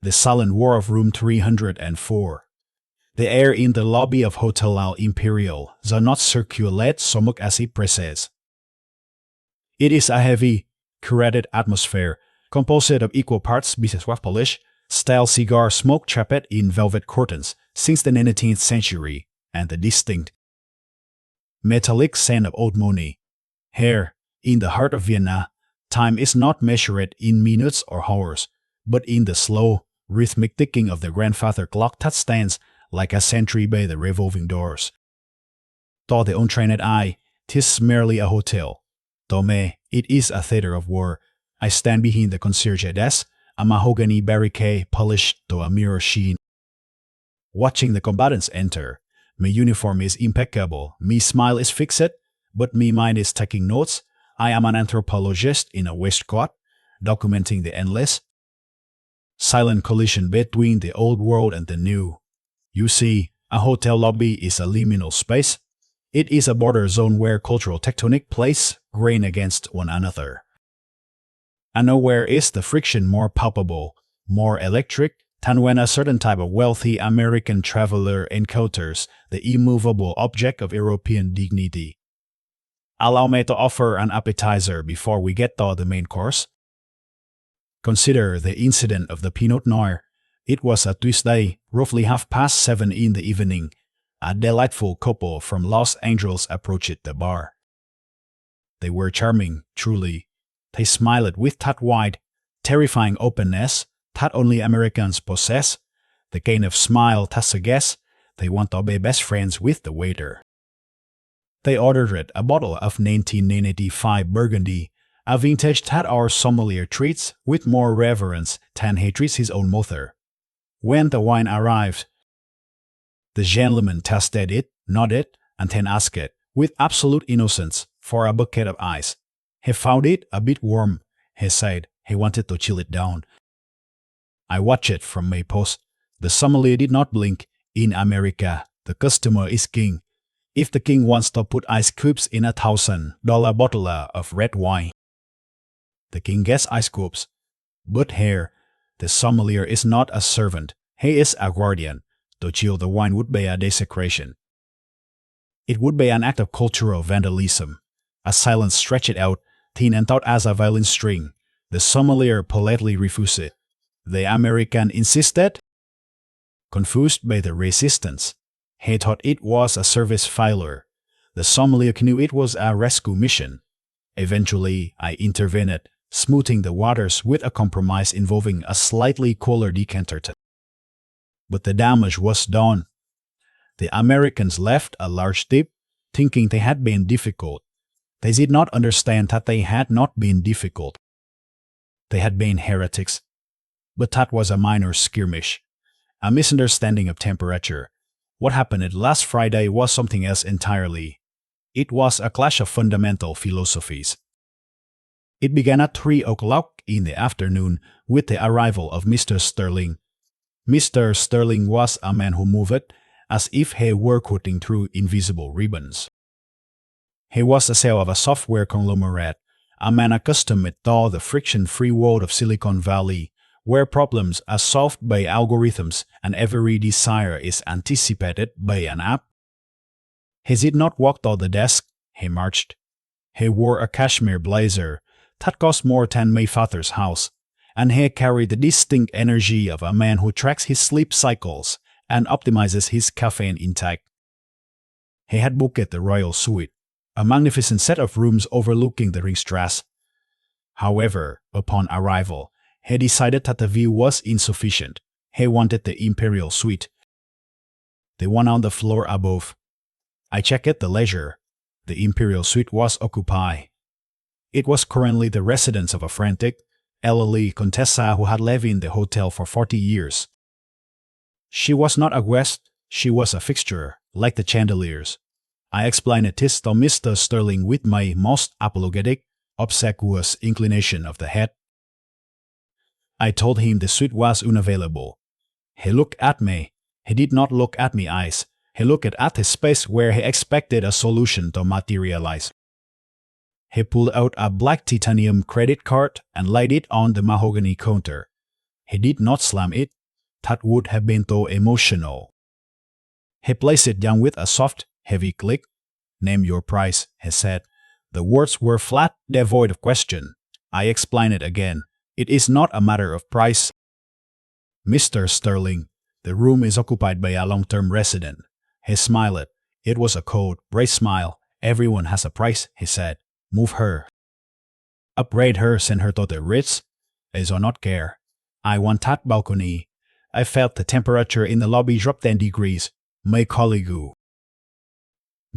The silent war of room 304. The air in the lobby of Hotel Imperial does not circulate so much as it presses. It is a heavy, curated atmosphere, composed of equal parts beeswax polish, stale cigar smoke trapped in velvet curtains since the 19th century, and the distinct metallic scent of old money. Here, in the heart of Vienna, time is not measured in minutes or hours, but in the slow, rhythmic ticking of the grandfather clock that stands like a sentry by the revolving doors. To the untrained eye, 'tis merely a hotel. To me, it is a theater of war. I stand behind the concierge desk, a mahogany barricade polished to a mirror sheen. Watching the combatants enter, my uniform is impeccable, me smile is fixed, but me mind is taking notes. I am an anthropologist in a waistcoat, documenting the endless, silent collision between the old world and the new. You see, a hotel lobby is a liminal space. It is a border zone where cultural tectonic plates grain against one another. And nowhere is the friction more palpable, more electric, than when a certain type of wealthy American traveler encounters the immovable object of European dignity. Allow me to offer an appetizer before we get to the main course. Consider the incident of the Pinot Noir. It was a Tuesday, roughly 7:30 in the evening. A delightful couple from Los Angeles approached the bar. They were charming, truly. They smiled with that wide, terrifying openness that only Americans possess, the kind of smile that suggests they want to be best friends with the waiter. They ordered a bottle of 1995 Burgundy, a vintage that our sommelier treats with more reverence than he treats his own mother. When the wine arrived, the gentleman tasted it, nodded, and then asked it, with absolute innocence, for a bucket of ice. He found it a bit warm, he said. He wanted to chill it down. I watched it from my post. The sommelier did not blink. In America, the customer is king. If the king wants to put ice cubes in a $1,000 bottle of red wine, the king gets ice cubes. But here, the sommelier is not a servant. He is a guardian. To chill the wine would be a desecration. It would be an act of cultural vandalism. A silence stretched out, thin and taut as a violin string. The sommelier politely refused it. The American insisted. Confused by the resistance, he thought it was a service failure. The sommelier knew it was a rescue mission. Eventually, I intervened, smoothing the waters with a compromise involving a slightly cooler decanter. But the damage was done. The Americans left a large tip, thinking they had been difficult. They did not understand that they had not been difficult. They had been heretics. But that was a minor skirmish, a misunderstanding of temperature. What happened last Friday was something else entirely. It was a clash of fundamental philosophies. It began at 3 o'clock in the afternoon with the arrival of Mr. Sterling. Mr. Sterling was a man who moved as if he were cutting through invisible ribbons. He was the CEO of a software conglomerate, a man accustomed to the friction-free world of Silicon Valley, where problems are solved by algorithms and every desire is anticipated by an app. He did not walk to the desk, he marched. He wore a cashmere blazer that cost more than my father's house, and he carried the distinct energy of a man who tracks his sleep cycles and optimizes his caffeine intake. He had booked the Royal Suite, a magnificent set of rooms overlooking the Ringstrasse. However, upon arrival, he decided that the view was insufficient. He wanted the Imperial Suite, the one on the floor above. I checked at the leisure. The Imperial Suite was occupied. It was currently the residence of a frantic, elderly Contessa who had lived in the hotel for 40 years. She was not a guest, she was a fixture, like the chandeliers. I explained this to Mr. Sterling with my most apologetic, obsequious inclination of the head. I told him the suite was unavailable. He looked at me. He did not look at my eyes. He looked at the space where he expected a solution to materialize. He pulled out a black titanium credit card and laid it on the mahogany counter. He did not slam it. That would have been too emotional. He placed it down with a soft, heavy click. Name your price, he said. The words were flat, devoid of question. I explained it again. It is not a matter of price. Mr. Sterling, the room is occupied by a long-term resident. He smiled. It was a cold, brave smile. Everyone has a price, he said. Move her. Upgrade her, send her to the Ritz. I do not care. I want that balcony. I felt the temperature in the lobby drop 10 degrees. My colleague.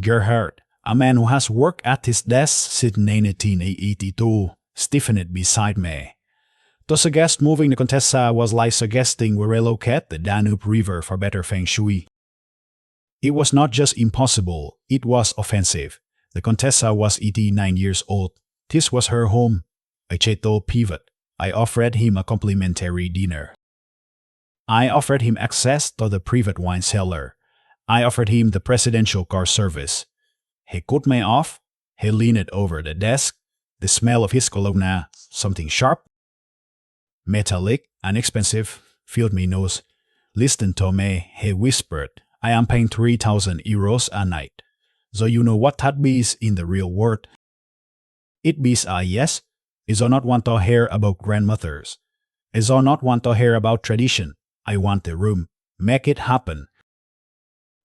Gerhard, a man who has worked at his desk since 1982, stiffened beside me. To suggest moving the Contessa was like suggesting we relocate the Danube River for better feng shui. It was not just impossible, it was offensive. The Contessa was 89 years old. This was her home. A Chateau pivot. I offered him a complimentary dinner. I offered him access to the private wine cellar. I offered him the presidential car service. He cut me off. He leaned over the desk. The smell of his cologne, something sharp, metallic and expensive, filled my nose. Listen to me, he whispered. I am paying 3,000 euros a night. So you know what that means in the real world. It means yes. I do not want to hear about grandmothers. I do not want to hear about tradition. I want the room. Make it happen.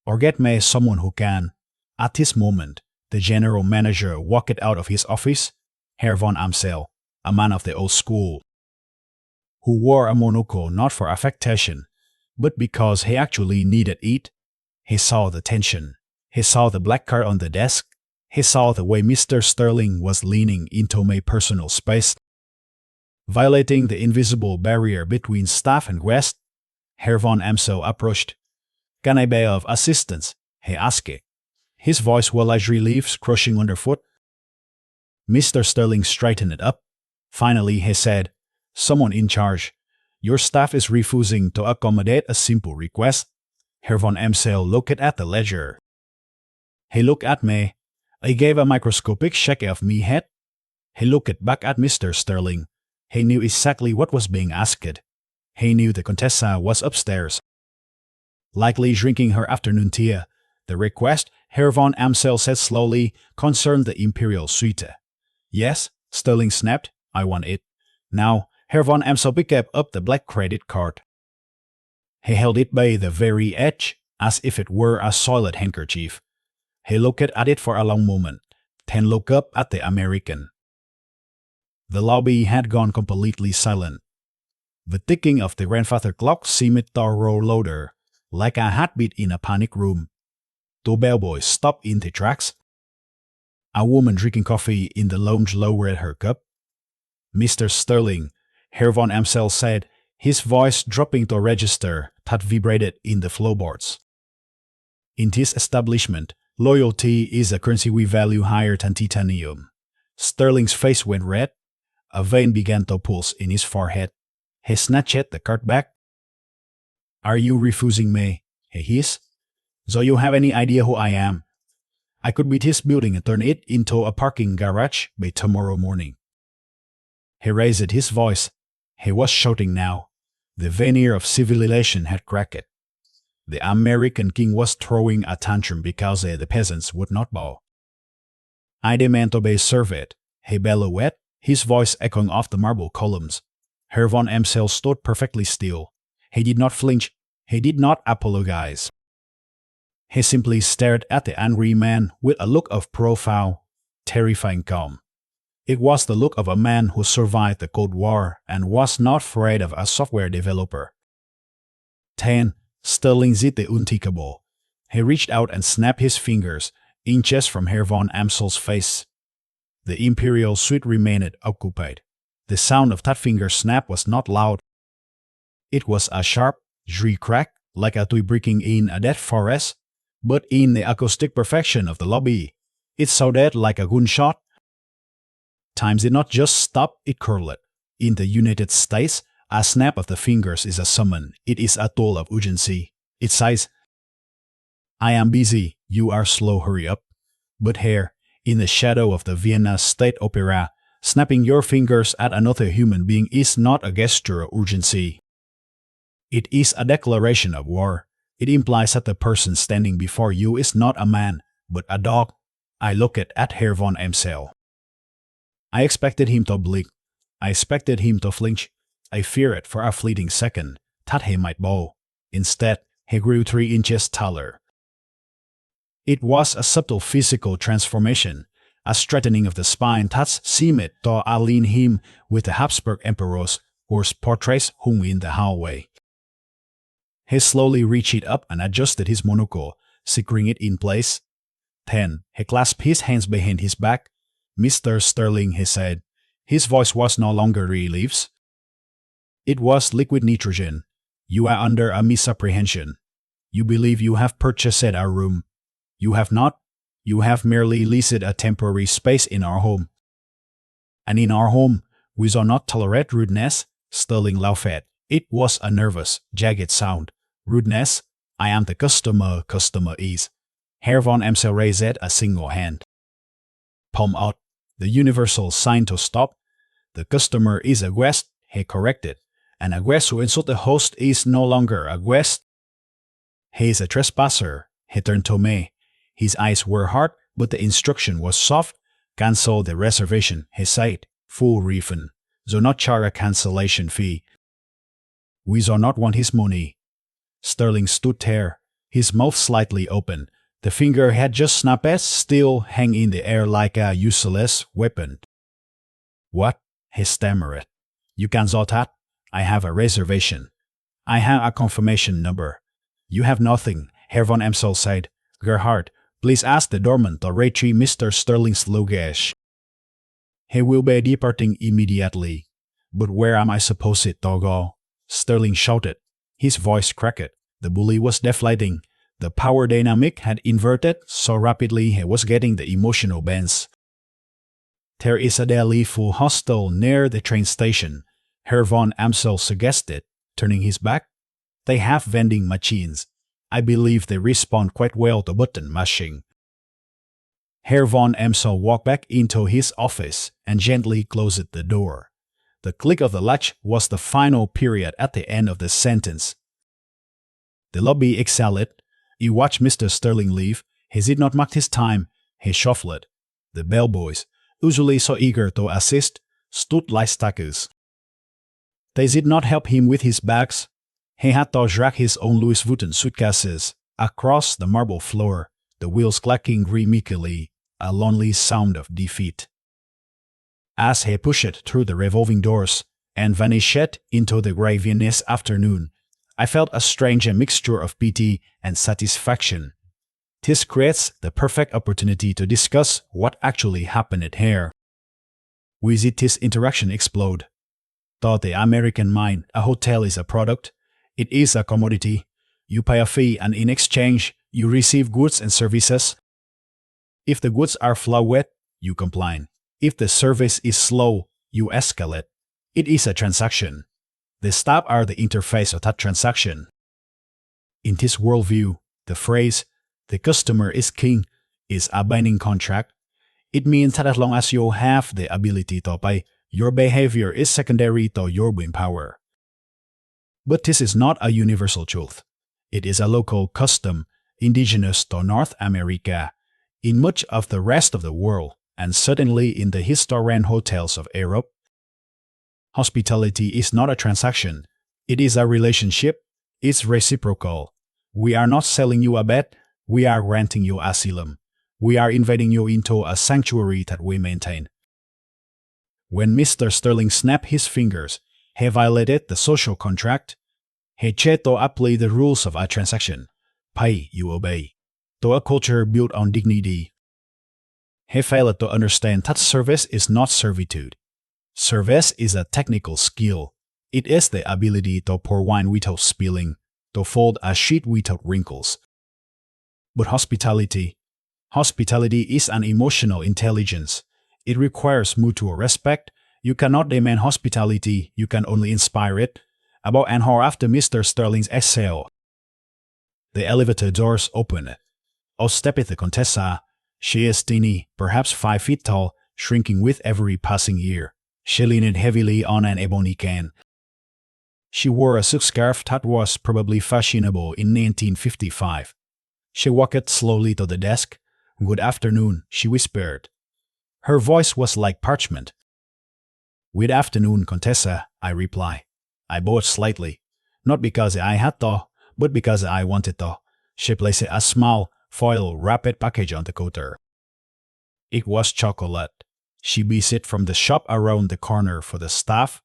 Or get me someone who can. At this moment, the general manager walked out of his office, Herr von Amsel, a man of the old school, who wore a monocle not for affectation, but because he actually needed it. He saw the tension. He saw the black card on the desk. He saw the way Mr. Sterling was leaning into my personal space, violating the invisible barrier between staff and guest. Herr von Amsel approached. Can I be of assistance? He asked. His voice was like leaves crushing underfoot. Mr. Sterling straightened up. Finally, he said, Someone in charge. Your staff is refusing to accommodate a simple request. Herr von Amsel looked at the ledger. He looked at me. I gave a microscopic shake of my head. He looked back at Mr. Sterling. He knew exactly what was being asked. He knew the Contessa was upstairs, likely drinking her afternoon tea. The request, Herr von Amsel said slowly, concerned the Imperial Suite. Yes, Sterling snapped. I want it. Now, Herr von Amsel picked up the black credit card. He held it by the very edge, as if it were a soiled handkerchief. He looked at it for a long moment, then looked up at the American. The lobby had gone completely silent. The ticking of the grandfather clock seemed to roll louder, like a heartbeat in a panic room. Two bellboys stopped in the tracks. A woman drinking coffee in the lounge lowered her cup. Mr. Sterling, Herr von Amsel said, his voice dropping to a register that vibrated in the floorboards. In this establishment, loyalty is a currency we value higher than titanium. Sterling's face went red. A vein began to pulse in his forehead. He snatched the card back. Are you refusing me? He hissed. So you have any idea who I am? I could beat his building and turn it into a parking garage by tomorrow morning. He raised his voice. He was shouting now. The veneer of civilization had cracked. The American king was throwing a tantrum because the peasants would not bow. I demand to be served, he bellowed, his voice echoing off the marble columns. Herr von Amsel stood perfectly still. He did not flinch. He did not apologize. He simply stared at the angry man with a look of profound, terrifying calm. It was the look of a man who survived the Cold War and was not afraid of a software developer. Then, Sterling did the unthinkable. He reached out and snapped his fingers, inches from Herr von Amsel's face. The Imperial Suite remained occupied. The sound of that finger snap was not loud. It was a sharp, shrill crack, like a tree breaking in a dead forest, but in the acoustic perfection of the lobby, it sounded like a gunshot. Time did not just stop, it curled. In the United States, a snap of the fingers is a summon. It is a tool of urgency. It says, I am busy, you are slow, hurry up. But here, in the shadow of the Vienna State Opera, snapping your fingers at another human being is not a gesture of urgency. It is a declaration of war. It implies that the person standing before you is not a man, but a dog. I looked at Herr von Emsel. I expected him to blink. I expected him to flinch. I feared for a fleeting second that he might bow. Instead, he grew 3 inches taller. It was a subtle physical transformation, a straightening of the spine that seemed to align him with the Habsburg emperors whose portraits hung in the hallway. He slowly reached up and adjusted his monocle, securing it in place. Then, he clasped his hands behind his back. "Mr. Sterling," he said. His voice was no longer reliefs. It was liquid nitrogen. "You are under a misapprehension. You believe you have purchased our room. You have not. You have merely leased a temporary space in our home. And in our home, we do not tolerate rudeness." Sterling laughed. It was a nervous, jagged sound. "Rudeness? I am the customer. Customer is." Herr von Emsel raised a single hand. Palm out. The universal sign to stop. "The customer is a guest," he corrected. "And a guest who insults the host is no longer a guest. He is a trespasser." He turned to me. His eyes were hard, but the instruction was soft. "Cancel the reservation," he said. "Full refund. Do not charge a cancellation fee. We do not want his money." Sterling stood there, his mouth slightly open. The finger he had just snapped still hung in the air like a useless weapon. "What?" he stammered. "You can do that. I have a reservation. I have a confirmation number." "You have nothing," Herr von Emsel said. "Gerhard, please ask the doorman to retrieve Mr. Sterling's luggage. He will be departing immediately." "But where am I supposed to go?" Sterling shouted. His voice cracked. The bully was deflating. The power dynamic had inverted so rapidly he was getting the emotional bends. "There is a deli full hostel near the train station," Herr von Emsel suggested, turning his back. "They have vending machines. I believe they respond quite well to button mashing." Herr von Emsel walked back into his office and gently closed the door. The click of the latch was the final period at the end of the sentence. The lobby exhaled. He watched Mr. Sterling leave. He did not mark his time. He shuffled. The bellboys, usually so eager to assist, stood like statues. They did not help him with his bags. He had to drag his own Louis Vuitton suitcases across the marble floor, the wheels clacking rhythmically, a lonely sound of defeat. As he pushed through the revolving doors and vanished into the grey Viennese afternoon, I felt a strange mixture of pity and satisfaction. This creates the perfect opportunity to discuss what actually happened here. We did this interaction explode. To the American mind, a hotel is a product. It is a commodity. You pay a fee and in exchange, you receive goods and services. If the goods are flawed, you complain. If the service is slow, you escalate. It is a transaction. The staff are the interface of that transaction. In this worldview, the phrase, "the customer is king," is a binding contract. It means that as long as you have the ability to pay, your behavior is secondary to your willpower. But this is not a universal truth. It is a local custom indigenous to North America, in much of the rest of the world, and certainly in the historian hotels of Europe. Hospitality is not a transaction. It is a relationship. It's reciprocal. We are not selling you a bed. We are granting you asylum. We are inviting you into a sanctuary that we maintain. When Mr. Sterling snapped his fingers, he violated the social contract. He tried to apply the rules of a transaction. Pay, you obey. To a culture built on dignity. He failed to understand that service is not servitude. Service is a technical skill. It is the ability to pour wine without spilling, to fold a sheet without wrinkles. But hospitality is an emotional intelligence. It requires mutual respect. You cannot demand hospitality, you can only inspire it. About an hour after Mr. Sterling's exhale, the elevator doors opened. Out stepped the Contessa. She is tiny, perhaps 5 feet tall, shrinking with every passing year. She leaned heavily on an ebony cane. She wore a silk scarf that was probably fashionable in 1955. She walked slowly to the desk. "Good afternoon," she whispered. Her voice was like parchment. "Good afternoon, Contessa," I replied. I bowed slightly, not because I had to, but because I wanted to. She placed a small, foil-wrapped package on the counter. It was chocolate. She buys it from the shop around the corner for the staff.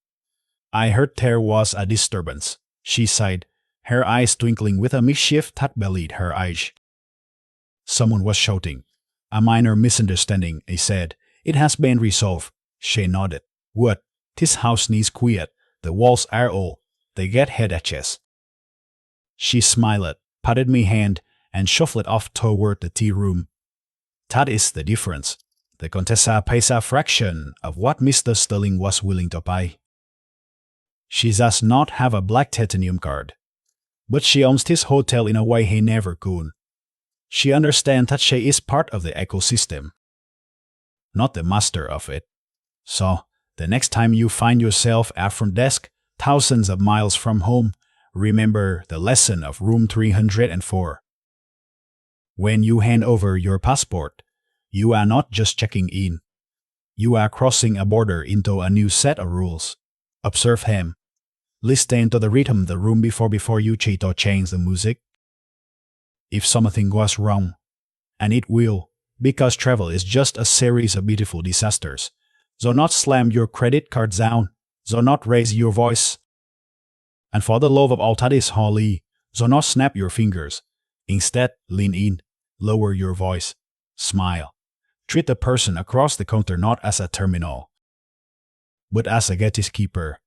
I heard there was a disturbance, she sighed, her eyes twinkling with a mischief that belied her age. Someone was shouting. "A minor misunderstanding," I said. "It has been resolved." She nodded. "What? This house needs quiet. The walls are old. They get headaches." She smiled, patted my hand, and shuffled off toward the tea room. That is the difference. The Contessa pays a fraction of what Mr. Sterling was willing to pay. She does not have a black titanium card, but she owns this hotel in a way he never could. She understands that she is part of the ecosystem, not the master of it. So, the next time you find yourself at front desk, thousands of miles from home, remember the lesson of room 304. When you hand over your passport, you are not just checking in. You are crossing a border into a new set of rules. Observe him. Listen to the rhythm of the room before you try to change the music. If something goes wrong, and it will, because travel is just a series of beautiful disasters, do not slam your credit card down, do not raise your voice. And for the love of all that is holy, do not snap your fingers. Instead, lean in, lower your voice, smile. Treat the person across the counter not as a terminal, but as a gatekeeper.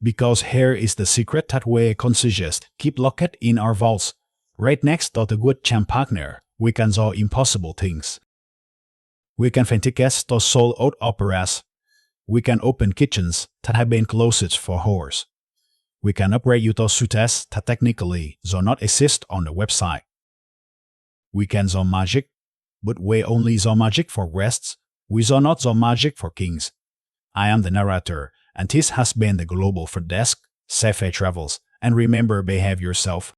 Because here is the secret that we concierges keep locked in our vaults. Right next to the good champagne, we can do impossible things. We can find tickets to sold-out operas. We can open kitchens that have been closed for hours. We can upgrade you to suites that technically do not exist on the website. We can do magic, but we only do magic for guests. We do not do magic for kings. I am the narrator, and this has been the Global Front Desk. Safe travels, and remember, behave yourself.